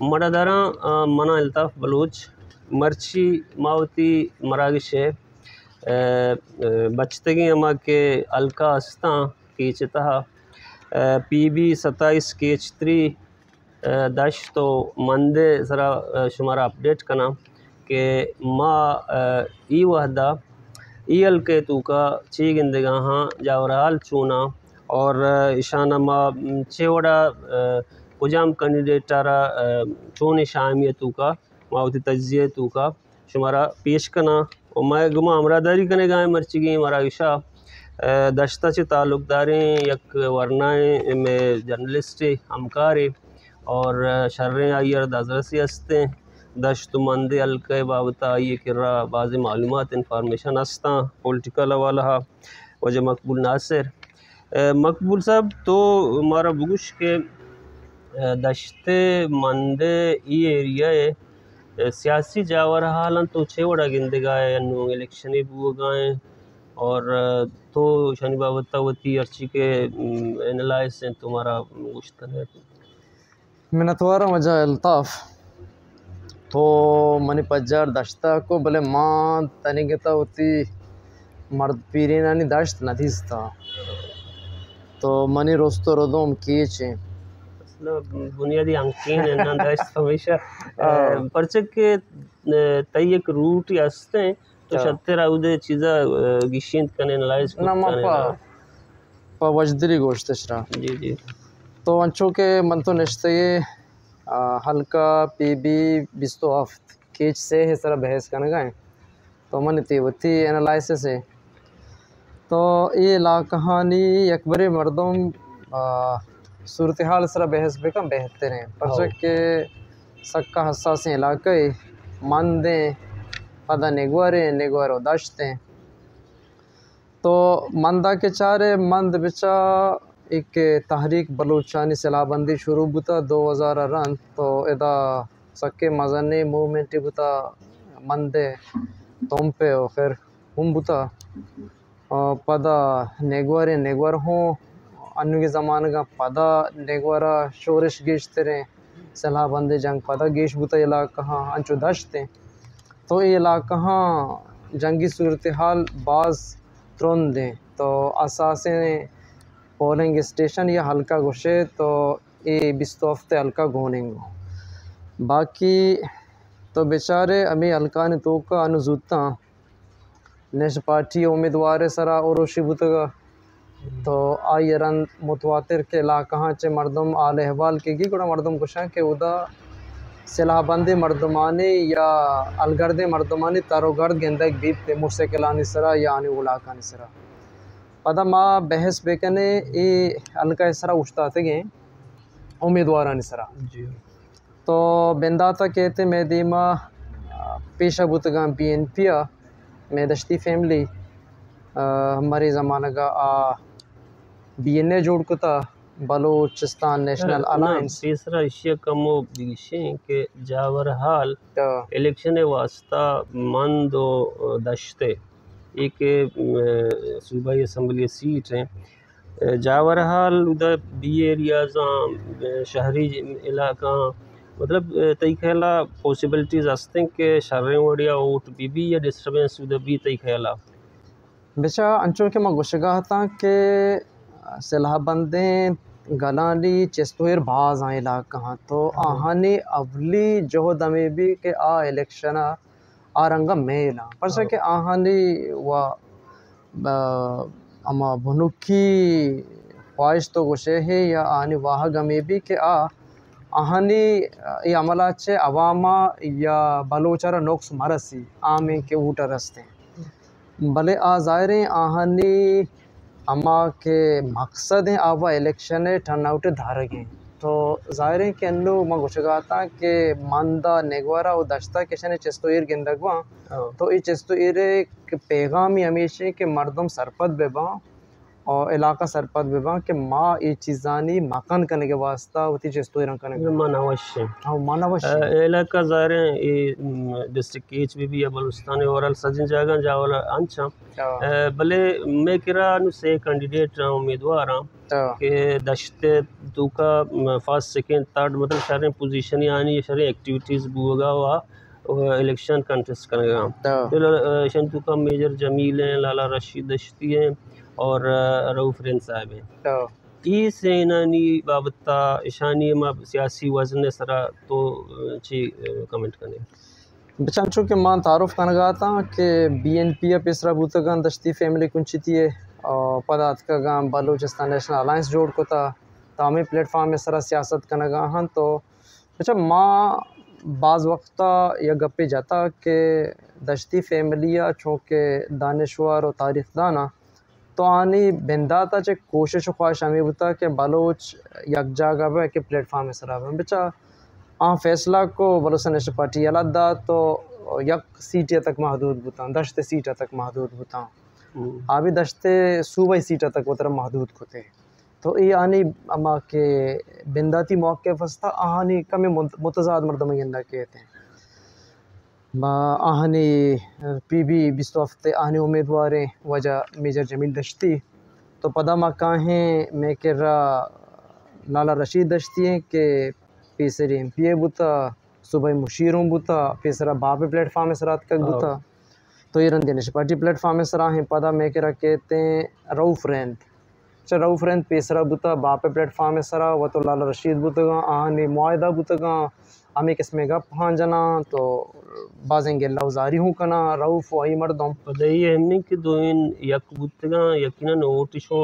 मरादारा मना अल्ताफ़ बलूच मर्ची मावती मरागिशे बचतगी अमा के अलका अस्ता कीचता PB 27 KH3 दाश तो मंदे ज़रा शुमारा अपडेट कना के माँ ई वहदा ई अल के तूका ची गिंदगा हाँ जावराल चूना और ईशाना माँ चेवड़ा कुजाम कैंडिडेटारा चूनी शामियतू का मावती तज्जियतू का शुमारा पेश कना और मैं गुमा अमरादारी कने गाय मर्चिगी मरा इशा दश्ता चे ताल्लुकदारें यक वरनाएं में जर्नलिस्ट हमकारे और शर्रें आयर दजरसी हस्ते दश्त मंदे अलके बाबता ये किरा बाज़ मालूमात इंफॉर्मेशन हस्ता पॉलिटिकल हवाला वजह मकबूल नासिर मकबूल साहब तो हमारा बुगुश के दश्ते मंदे ये एरिया है सियासी जावर हालन तो छेवड़ा गिंदगाए अनु इलेक्शन बुगाए और तो शनि बाबता वती अर्ची के एनालाइज से तुम्हारा गुश्त है मिनतवारा मजा अल्ताफ़ तो मनी पज्जार दश्ता को भले माँ तनिगता होती मर्द पीरीनानी दश्त नदीस्ता तो मनी रोस्तो रोदोम कीचे बुनियादी अंकीन ना दश्त हमेशा परचक के तय एक रूट यास्ते तो शत्ते राउदे चीज़ा गिशिंत कने एनालाइज ना पा वजदरी गोश्त शरा जी जी तो अंचो के मन तो निश्चय ये हल्का PB 27 केच से है सरा बहस करने गए तो मन तीवती एनालिसिस है तो ये ला कहानी अकबरे मर्दों सूरत हाल सरा बहस बेकम बेहतर हैं पर के सक्का हसास इलाके मंदे पदा नेगवारे दाश्ते तो मंदा के चारे मंद बिचा एक तहरीक बलूचानी सलाबंदी शुरू बुता 2000 रन तो इदा सक्के मजनी मूवमेंट बुता मंदे तुम पे फिर हम बुता पदा नेगवार हूँ अन्य के ज़माने का पदा नेगवारा शोरिश गेश तेरे सलाबंदी जंग पदा गेश बुता इलाका हाँ अंचु दश्ते तो ये इलाका हाँ जंगी सूरत हाल बाज तुरंत दें तो असासें पोलिंग स्टेशन या हल्का घुसे तो ये 20 हफ्ते हल्का घोनेंगे बाकी तो बेचारे अमी हल्का ने तो का अनुजूता नेश पार्टी उम्मीदवार सरा और शिबुतगा तो आई रन मुतवातिर के इलाका चे मर्दम आले हवाल के गी गुड़ा मर्दम कुशा के उदा सिलाबंदी मर्दमानी या अलगर्दे मर्दमानी तारोगर्द गेंदक बीप पे मुर्सेकलानी सरा या आने उलाका सरा पदा माँ बहस बेकने ये अलका सरा उछताते गए उम्मीदवार सरा जी तो बेंदाता कहते मैं दीमा पेशा बुतगा BNP मैं दश्ती फैमिली हमारे ज़माने का BNA जोड़ को था बलूचिस्तान नेशनल अलायंस तीसरा इश्य कमो बिगिशे के जावर हाल इलेक्शन वास्ता मंदो दश्ते एक सूबाई असम्बली सीट हैं जावर हाल उधर बी एरियाज शहरी इलाका मतलब तई ख्याला पॉसिबिलिटीज हस्ते के शर्रें वड़िया वोट बीबी या डिस्टर्बेंस उधर भी तई ख्याला बेचा अंचो के मैं गुशगा था के सलाहबंदे गलाली चेस्तोर बाज आए इलाका तो आहानी अवली जो दमे भी के इलेक्शन आरंगा मेला पर के आहानी व अमा भुनुकी ख्वाहिश तो गुशे है या आनी वाह गमे भी के आहानी ये अमला चे अवामा या बलोचारा नोक्स मरसी आमे के ऊटा रस्ते भले ज़ाहिर आहानी अमा के मकसद हैं आवा इलेक्शन है टर्न आउट धारक तो ज़ाहिर है कि अन्नू मैं गुशगाता कि मानदा नेगवारा और दश्ता किशन चेस्तोर गिंदगवा तो ये चेस्तोर पैगाम ही हमेशा के मर्दम सरपत बेबा और इलाका सरपद बेबा के माँ ये चीज़ानी मकान करने के वास्ता होती चीज़ तो रंग करने मानवश्य हाँ मानवश्य इलाका ज़ाहिर है ये डिस्ट्रिक्ट केच भी है बलूचिस्तान और सजन जगह जावला अंचा भले मैं किरा से कैंडिडेट रहा उम्मीदवार रहा कि दशते दूका फर्स्ट सेकंड थर्ड मतलब शहर पोजीशन यानी शहर एक्टिविटीज़ बुगा हुआ इलेक्शन कंटेस्ट करेगा तो शंतु का मेजर जमील हैं, लाला रशीद दश्ती हैं और रऊफ रेन साहब हैं। ई से इनानी बाबता ईशानी मा सियासी वजन सरा तो ची कमेंट करने बचांचो के मान तारुफ कनगा था कि BNP पिसरा बुतगन दश्ती फैमिली कुंचिती है और पदार्थ का गांव बलूचिस्तान नेशनल अलायंस जोड़ को था तामी प्लेटफॉर्म में सरा सियासत कनगा हन तो अच्छा माँ बाज़ वक्ता या गप्पे जाता कि दश्ती फैमिलिया चूँकि दानश्वर और तारीख दाना तो आनी बिंदाता चे कोशिश ख्वाहिश हमें बता कि बलोच यक जगह के प्लेटफॉर्म में सरा बचा आ फैसला को बलोचिस्तान नेशनल पार्टी अलदा तो यक सीटें तक महदूद बुता दश्ते सीटें तक महदूद बुता अभी दश्ते सूबाई सीटें तक वो तरह महदूद को थे तो ये आनी अमा के बिंदाती मौके फस्ता आहानी कमी मुतजाद मर्दम गेंदा कहते हैं आहानी PB 20 हफ्ते आहानी उम्मीदवार वजह मेजर जमील दश्ती तो पदा मा काहें मैं किरा लाला रशीद दश्ती हैं कि पेसरी MPA बुता सुबह मुशीरों बुता पेसरा बाप प्लेटफॉर्म में सरात का बुता तो ये रन देने पार्टी प्लेटफॉर्म में सरा हैं पदा मैं किरा कहते हैं रऊफ रेंद रऊफ रेंद पेसरा बुता बाप प्लेटफॉर्म में सरा व तो लाला रशीद बुतगा आहानी मुआयदा बुतगा हमें किसमें गप हाँ जना तो बाजेंगे लवजारी हूँ कना रऊफ वही मर्दम पदई हमने कि दोइन यक बुतगा यकीनन ओटिशो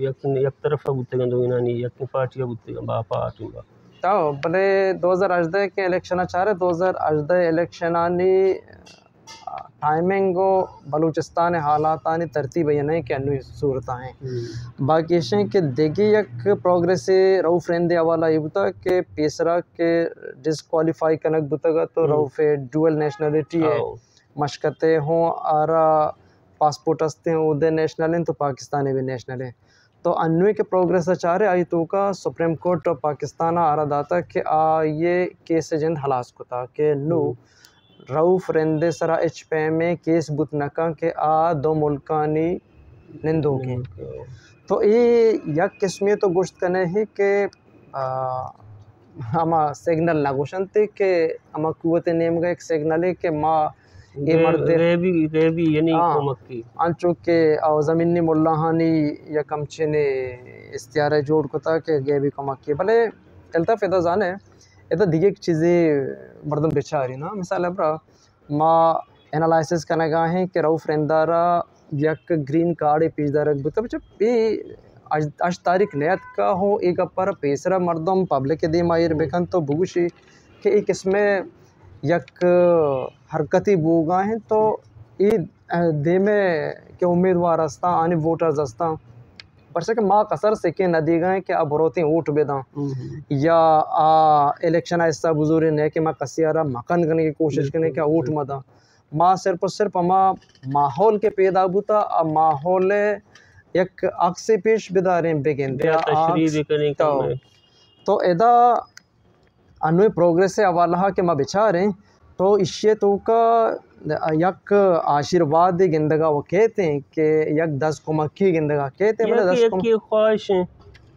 यकीन एक तरफ बुतगा दोइना नहीं यक पार्टी बुतगा बापा आटूंगा तो भले 2018 के इलेक्शन चाह रहे 2018 इलेक्शन आनी टाइमिंग बलूचिस्तान हालात आनी तरतीब नहीं कि अन्य सूरत हैं बाकी शें के देखी एक प्रोग्रेस रऊफ रेंदे हवाला ये बता कि पेसरा के डिसक्वालीफाई कनक बुतगा तो रऊफ डुअल नेशनलिटी है मशकते हों आरा पासपोर्ट हस्ते हैं उदय नेशनल हैं तो पाकिस्तानी भी नेशनल हैं तो अन्य के प्रोग्रेस चाह रहे आई तो का सुप्रीम कोर्ट ऑफ पाकिस्तान आरा दाता कि ये केस जिंद हलास को था कि नो रऊफ रेंदे सरा HP में केस बुतनका के दो मुल्कानी निंदो के तो ये यक किस्में तो गुश्त कने ही के हमा सिग्नल लागोशन थे कि हमा कुवत नेम का एक सिग्नल है कि माँ ये मर्दे रेबी यानी कमक्की अंचो के ज़मीनी मुल्लाहानी या कमचे ने इस्तियार जोड़ को था कि गेबी कमक्की भले चलता फिदा जाने इधर दिखे चीज़ें मर्दम बेचा रही ना मिसाल है माँ एनालिसिस करने का है कि रऊफ रेंदारा यक ग्रीन कार्ड पीछदार रख जब ये आज तारीख नयत का हो एक पर पेसरा मर्दम पब्लिक के दे मायर बेखन तो बुगुशी कि एक इसमें यक हरकती बोगा हैं तो ये दे में के उम्मीदवार हस्ता आने वोटर्स हस्ता पर से कि माँ कसर से के नदी गए कि अब रोते वोट बेदा या इलेक्शन ऐसा बुजुर्ग ने कि माँ कसियारा मकान करने की कोशिश करने क्या वोट मदा माँ सिर्फ और सिर्फ माँ माहौल के पैदा बुता अब माहौल एक आग से पेश बिदारे बेगेंदे तो एदा अन्वे प्रोग्रेस से हवाला के माँ बिचारे तो इससे तो का यक आशीर्वाद गिंदगा वो कहते हैं कि यक 10 को मक्खी गिंदगा कहते हैं मतलब 10 को ख्वाहिश है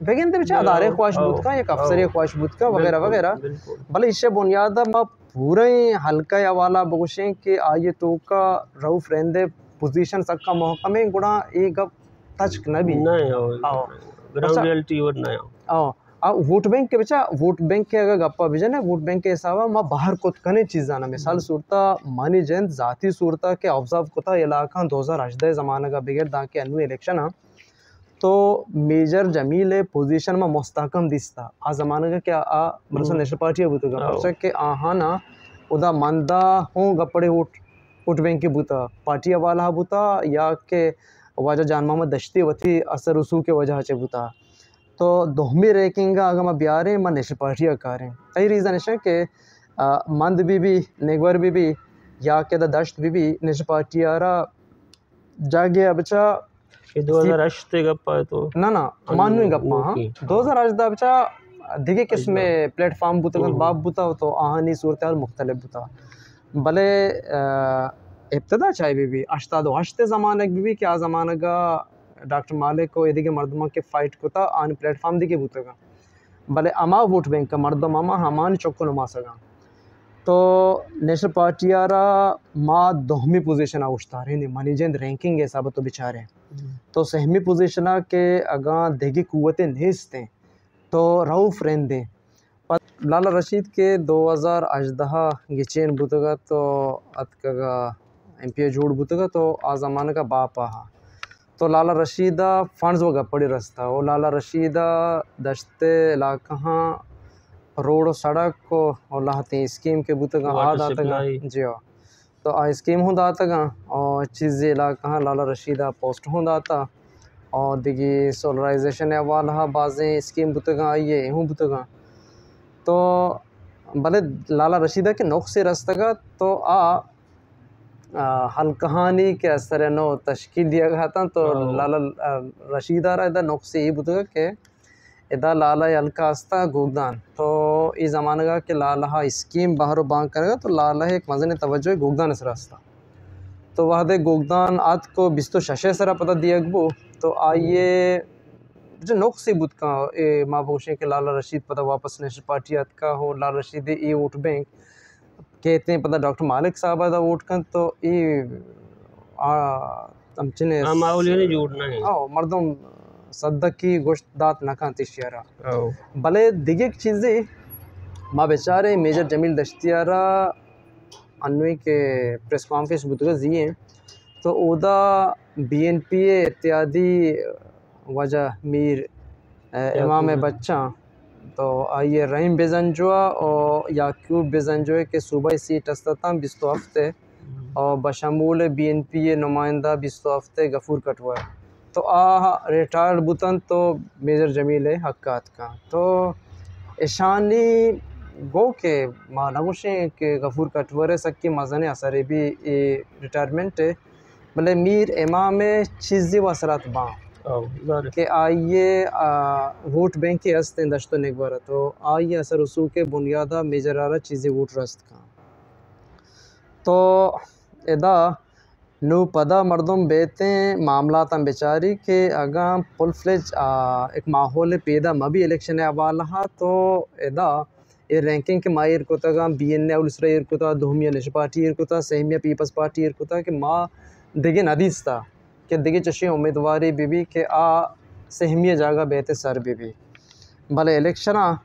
बेगिंदे बिचा अदारे ख्वाहिश बुत का एक अफसर ख्वाहिश बुत का वगैरह वगैरह भले इससे बुनियाद माँ पूरे हल्का हवाला बगुशें कि आये तो का रऊफ रेंदे पोजीशन सबका महकमे गुणा एक टच नबी ग्राउंड रियलिटी और नया वोट बैंक के बच्चा वोट बैंक के अगर गप्पा भेजा ना वोट बैंक के हिसाब माँ बाहर को कने चीज़ आना मिसाल सूरता मानी जैन जाती सूरता के ऑब्जर्व को था इलाका 2018 ज़माना का बिगड़ दा के अनु इलेक्शन हाँ तो मेजर जमील पोजीशन में मुस्तकम दिसता आ ज़माना का क्या बलूचिस्तान नेशनल पार्टी है बुता का के आहा ना उदा मंदा हो गपड़े वोट बैंक के बुता पार्टी वाला बुता या के वजह जान मोहम्मद दश्ती वथी असर रसूल के वजह से बुता तो दोहमी रैंकिंग अगर मैं ब्यारे मैं नेशनल पार्टी का करें कई रीज़न है कि मंद भी नेगवर भी या के दश्त भी नेशनल पार्टी आ रहा जागे बच्चा ये 2008 ते गप्पा है तो ना ना मानू गप्पा हाँ 2008 दा बचा दिगे किस्मे प्लेटफॉर्म बुता बाब बुता तो आहानी सूरत मुख्तलिफ बुता भले इब्तदा चाहे भी अश्ताद हश्ते ज़माने भी क्या ज़माना का डॉक्टर मालिक को इधर के मर्दमा के फाइट को था आन प्लेटफॉर्म दिखे बुतगा भले अमा वोट बैंक का मर्दम अमा हमान चौको नुमा सगा तो नेशनल पार्टी यारा माँ दोहमी पोजीशन आउश्तार है मनीजेंद रैंकिंग है सब तो बेचारे तो सहमी पोजीशन के अगा देगी कुव्वतें नेस्ते तो रऊफ रेंदे लाला रशीद के 2018 गिचेन बुतगा तो अतकगा एमपी जोड़ बुतगा तो आ ज़माने का बाप आहा तो लाला रशीदा फंड्स वगैरह पड़ी रास्ता वो लाला रशीदा दश्ते इलाका रोड सड़क को और लाते स्कीम के बुतगा आ दातगा जी हाँ तो आ स्कीम हो दातगा और चीज़ें इलाका लाला रशीदा पोस्ट हो दाता और दिगी सोलराइजेशन वाला बाज़ें स्कीम बुतगा आइए हूँ बुतगा तो भले लाला रशीदा के नौक से रस्तगा तो हल कहानी के असर नो तश्कील दिया गया था तो लाला रशीदा रा इधर नौक से ही बुतगा के इधर लाला अलकास्ता गोगदान तो इस ज़माने का कि लाला स्कीम बाहर बांग करेगा तो लाला एक मज़े तवज्जो गोगदान इस रास्ता तो वह दे गोगदान आज को बिस्तो शशे सरा पता दिया गबो तो आइए जो नौक से बुत का माँ भूषे के लाला रशीद पता वापस नेशनल पार्टी आत का हो लाला रशीद ये वोट बैंक कहते हैं पता डॉक्टर मालिक साहब आदा वोट का तो ये हमचने माहौल जोड़ना है मर्दम सद्दक की गोश्त दात नका तिशियारा भले दिगे चीज़ें माँ बेचारे मेजर जमील दश्तियारा अन्वे के प्रेस कॉन्फ्रेंस बुतगा जिए तो उदा BNPA इत्यादि वजह मीर इमाम बच्चा तो आइए रहीम बेजंजुआ और याकूब बेजंजुआ के सूबाई सीट अस्ताम बिस्तो हफ्ते और बशमूल BNPA नुमाइंदा बिस्तो हफ्ते गफूर कटवा तो रिटायर्ड बुतन तो मेजर जमील है हक्कात का तो ईशानी गो के मानवशे के गफूर कटवरे सक्की मज़ने असर भी रिटायरमेंट है भले मीर इमाम चीज़ी वसरात बाँ कि आइए वोट बैंक के हस्ते दश्तो निकबारा तो आइए असर रसूल के बुनियादा मेजरारा चीज़ें वोट रस्त का तो इदा नो पदा मर्दम बेते मामला तम बेचारी के अगा फुल फ्लेज एक माहौल पैदा मबी इलेक्शन अवाला तो इदा ये रैंकिंग के मायर को तगा BNA उलसरा को था धूमिया नेशनल पार्टी को था सहमिया पीपल्स पार्टी को था कि माँ दिगे नदीस था कि दिगे चशी उम्मीदवारी बीबी के सहमिया जागा बेहते सर बीबी भले इलेक्शन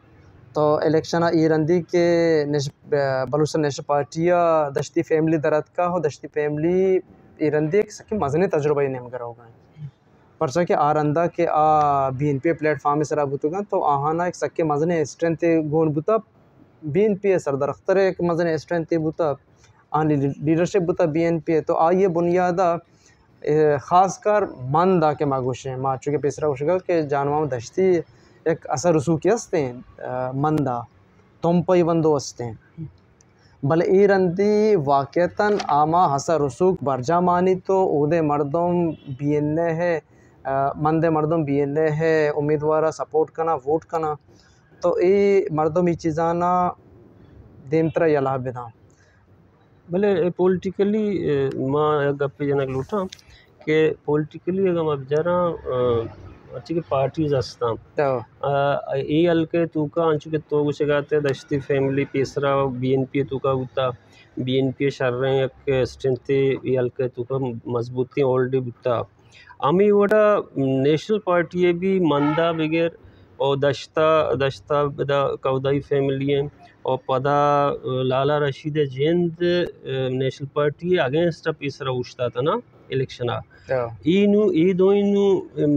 तो इलेक्शन ईरंदी के बलूचिस्तान नेशनल पार्टिया दश्ती फैमिली दरद का हो दश्ती फैमिली ईरंदी सके मजने तजुर्बा नेम करा होगा परचा के आरंदा के BNPA प्लेटफॉर्म सरा बुतगा तो आहाना एक सके मजने स्ट्रेंथ गोन बुता BNPA सरदार अख्तर एक मजने स्ट्रेंथ बुता आनी लीडरशिप बुता BNPA तो आइए बुनियादा ख़ासकर मंदा के मागुशे माँ चुके पेसरा उशगा के जानवा दश्ती एक असर रसूख हस्ते मंदा तुम पई बंदो हस्ते भले ई रंदी वाक़तन आमा हसा रसूख बरजा मानी तो उदे मर्दम BNA है मंदे मर्दम BNA है उम्मीदवार सपोर्ट करना वोट करना तो ये मर्दम ये चीज़ाना देमतरा यला बिना भले पॉलिटिकली माँ गप्पे जनक लूटा के पॉलिटिकली अगर मैं जरा अच्छी की पार्टीज अस्ता ये हल्के तूका अंचु के तो कुछ गाते दश्ती फैमिली पेसरा BNPA तूका बुता BNPA शर रहे एक स्ट्रेंथ ये हल्के तूका मजबूती ऑलरेडी बुता आमी वोड़ा नेशनल पार्टी भी मंदा बगैर और दश्ता बदा कौदाई फैमिली हैं और पदा लाला रशीद जेंद नेशनल पार्टी अगेंस्ट पेसरा उठता था ना इलेक्शन ई दो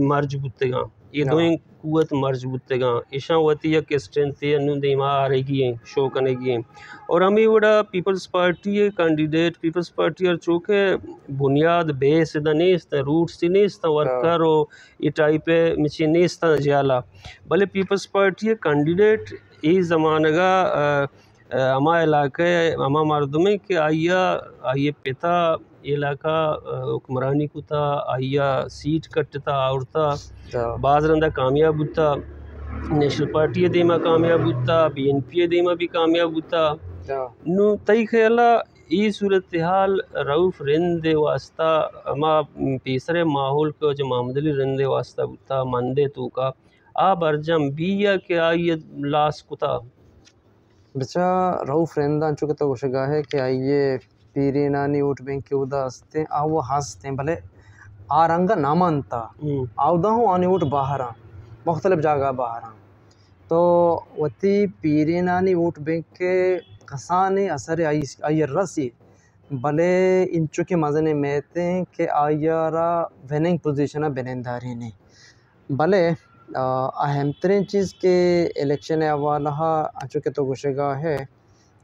मर्ज बुतेगा ये दो कुत मर्ज बुतेगा ईशा वती के स्ट्रेंथ अनु देमा आ रही है शो करने की और हमें वड़ा people's party candidate people's party और चूँकि बुनियाद बेस नहीं रूट्स नहीं वर्कर और ये टाइप मिची नहीं ज्याला भले पीपल्स पार्टी कैंडिडेट इस ज़माने का अमा इलाके अमा मरदमे के आइया आइए पिता इलाका हुक्मरानी कुता आइया सीट कटता औरता बाज रंदा कामयाब होता नेशनल पार्टी देमा कामयाब होता BNP देमा भी कामयाब होता नु तई ख्याला ई सूरत हाल रऊफ रिंदे वास्ता अमा तीसरे माहौल को जो मामदली रिंदे वास्ता बुता मंदे तो का आ बरजम बिया के आइए लास कुता बच्चा रऊफ रिंदा चुके तो उशगा है कि आइए पीरी नानी वोट बैंक के उदा हंसते आ वो हंसते भले आ रंगा नामांता आवदा हूँ आनी वोट बाहर मुख्तलिफ जगह बाहर तो वती पीरी नानी वोट बैंक के कसाने असर आई रसी भले इंचु के मजने मेते के आयारा विनिंग पोजीशन बेनेंदारी ने भले अहम तरीन चीज़ के इलेक्शन अवाला अंचु के तो गुशेगा है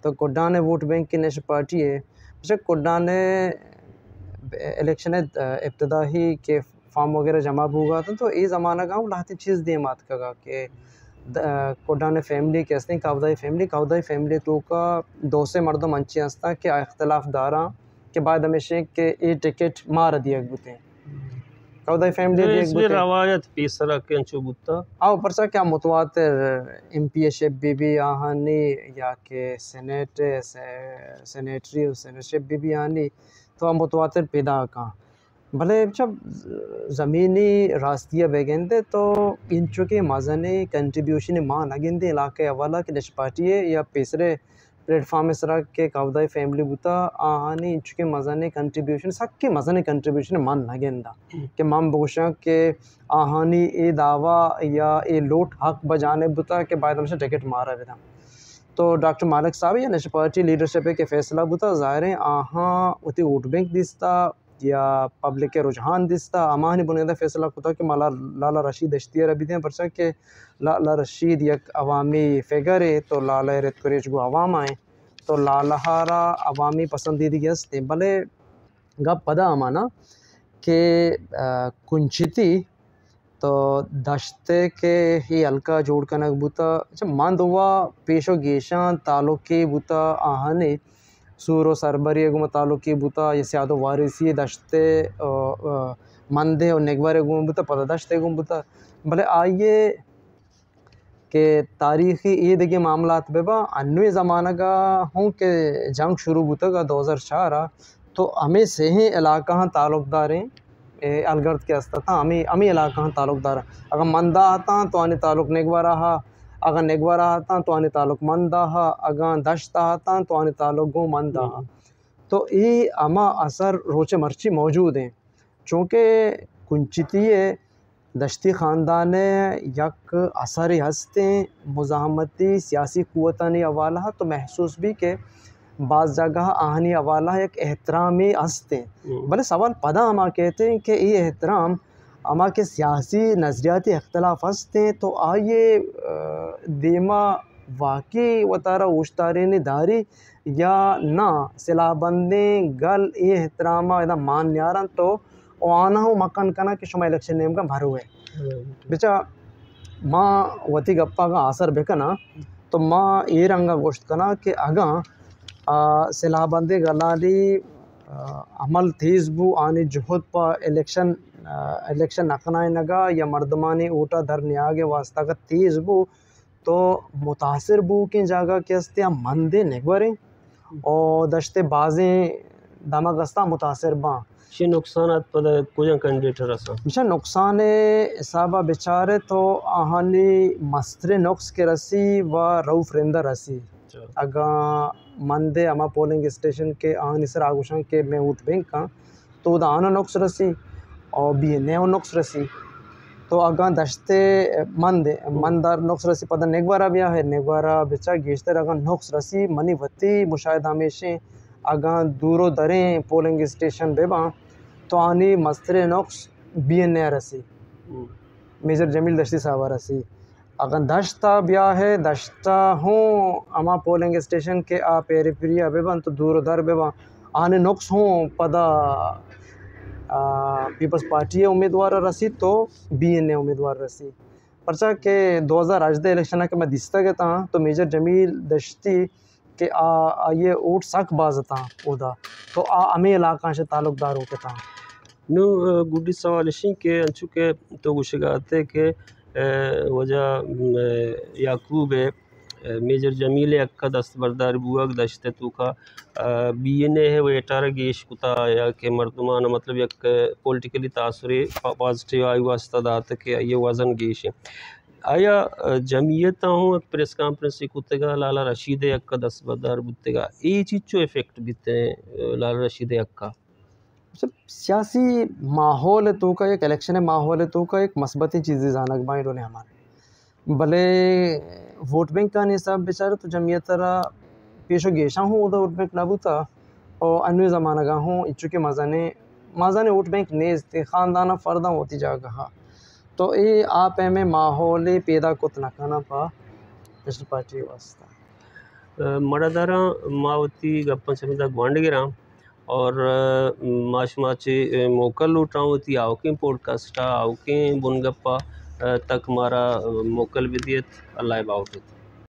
तो कोडाने वोट बैंक की नेशनल पार्टी है अच्छा कोडाने इलेक्शन इब्तदा ही के फॉर्म वगैरह जमा होगा तो ये ज़माना गाँव लाती चीज़ दे मात का के कोडाने फैमिली कैसे कावदाई फैमिली तो का दो से मर्दों मंची हंसता के इख्तलाफ दारा के बाद हमेशा के ये टिकट मार दिया बुते कावदाई फैमिली देख बुते रवायत पीसरा के अंचु बुता आओ परसा क्या मुतवातिर एमपीशिप भी आहानी या के सेनेटरशिप भी आनी तो मुतवातिर पैदा का भले जब ज़मीनी रास्तिया बेगेंदे तो इंचो के मज़ने कंट्रीब्यूशन मां लगेंदे इलाके अवाला के नेशनल पार्टी या तीसरे प्लेटफॉर्म सरा के कावदाई फैमिली बुता आहानी इंचो के मज़ने कंट्रीब्यूशन सक के मज़ने कंट्रीब्यूशन मान लगेंदा के माम बोशा के आहानी ए दावा या ए लोट हक बजाने बुता के बाद हमसे टिकट मारा बेटा तो डॉक्टर मालिक साहब या नेशनल पार्टी लीडरशिप के फैसला बुता ज़ाहिर है आहा उती वोट बैंक दिसता या पब्लिक के रुझान दिसता अमानी बुनियादा फैसला कुता कि माला लाला रशीद अश्तिया रबी थे परसा के लाला रशीद एक अवामी फिगर है तो लाला रेत करेज गो अवाम आए तो लालहारा अवामी पसंदीदगी हस्ते भले गप पदा अमाना के कुंचिती तो दश्ते के ही हल्का जोड़ कनक बुता अच्छा मांदवा पेशो गेशान तालुके बुता आहने सूरो सरबरी गुम तालुकी बुता ये स्यादो वारिसी दश्ते मंदे और नेगवारे गुम बुता पता दश्ते गुम बुता भले आइए के तारीख़ी ईद के मामलात बेबा अन्वे ज़माना का हूँ के जंग शुरू बुता का 2004 तो हमें से ही इलाका ताल्लुकदार हैं अलगर्द के अस्ता था हमें इलाका ताल्लुकदार अगर मंदा आता तो आने ताल्लुक नेगवारा हा अगर नेगवारा आता तो आने ताल्लुक मंदा हा अगर दश्ता आता तो आने ताल्लुक गो मंदा हा तो ये अमा असर रोचे मर्ची मौजूद हैं चूँकि कुंचितिये दश्ती ख़ानदान यक असर हस्ते मुज़ाहमती सियासी क़ुव्वतानी अवाला तो महसूस भी के बाज़ जगह आहनी अवाला एक एहतरामी हस्ते भले सवाल पदा अमा कहते हैं कि ये एहतराम अमा के सियासी नज़रियाती अख्तलाफ हस्ते तो आइए देमा वाकई वतारा उश्तारे दारी या ना सिलाबंदे गल ये एहतरामा इदा मान यारन तो आना हो मकान कना कि शुमा इलेक्शन नेम का भर हुए बेचा माँ वती गप्पा का असर बेकना तो माँ ये रंगा गोश्त कना कि आगा सिलाबंदे गलाली अमल थीज बु आने जुहद पा इलेक्शन नकना नगा या मर्दमानी ऊटा धरने आगे वास्ता का तेज बु तो मुतासिर बु की जगह के हस्ते मंदे नेगवरे और दश्ते बाजें दमगस्ता मुतासिर बा शे नुकसानात पद कुछ कैंडिडेट रसा मिशन नुकसान साबा बेचारे तो आहानी मस्tre नुक्स के रसी व रऊफ रिंदा रसी अगा मंदे अमा पोलिंग स्टेशन के आहानी सर आगुशन के मैं वोट बैंक का तो उदा आना नुक्स रसी और बी नेव नुक्स रसी तो अगा दश्ते मंदार नुक्स रसी पद नेगवारा भी है नेगवारा बेचा गेश्तर अगा नुक्स रसी मनी वती मुशाहिद हमेशा अगा दूरो दरें पोलिंग स्टेशन बेबा तो आनी मस्tre नुक्स BNA रसी मेजर जमील दश्ती साहब रसी अगर दश्ता ब्या है दश्ता हूँ अमा पोलिंग स्टेशन के आ पेरी प्रिया बेबा तो दूरो दर बेबा आने नुक्स हूँ पदा पीपल्स पार्टी उम्मीदवार रसी तो BNA उम्मीदवार रसी परचा के 2018 इलेक्शन के मैं दिस्ता के था तो मेजर जमील दश्ती कि ये ऊट सक बाज था उदा तो अमे इलाका से ताल्लुकदार हो के था नु गुडी सवाल इशी के अंचु के तो गुशगाते के वजह याकूब मेजर जमील अक्का दस्तबरदार बुआग दश्ते तुका बीएनए है वो 18 गेश कुता या के मर्दमान मतलब एक पॉलिटिकली तासुरे पॉजिटिव आई वास्ता दात के ये वजन गेश है आया जमीयत हूँ एक प्रेस कॉन्फ्रेंस कुत्तेगा लाला रशीद अक्का दस्तबरदार बुत्तेगा ये चीज़ जो इफेक्ट बीते लाला रशीद अक्का जब सियासी माहौल तो का एक इलेक्शन माहौल तो का एक मस्बती चीज़ें जानक बाई डोले हमारे भले वोट बैंक का निसाब बेचारा तो जमीयत तरह पेशो गेशा हूँ उधर वोट बैंक लाबू था और अन्य ज़माना का हूँ इच्छुके मज़ाने वोट बैंक नेज़ थे ख़ानदाना फ़र्दा होती जागा तो ये आप में माहौल पैदा कुत न करना पा नेशनल पार्टी वास्ता मड़ादारा मावती गप्पन समिता ग्वांडगिरा और माशमाचे मोकल लूटाऊँ थी आवके पॉडकास्ट आवके बुनगप्पा तक हमारा मोकल विदियत अल्लाह बाउट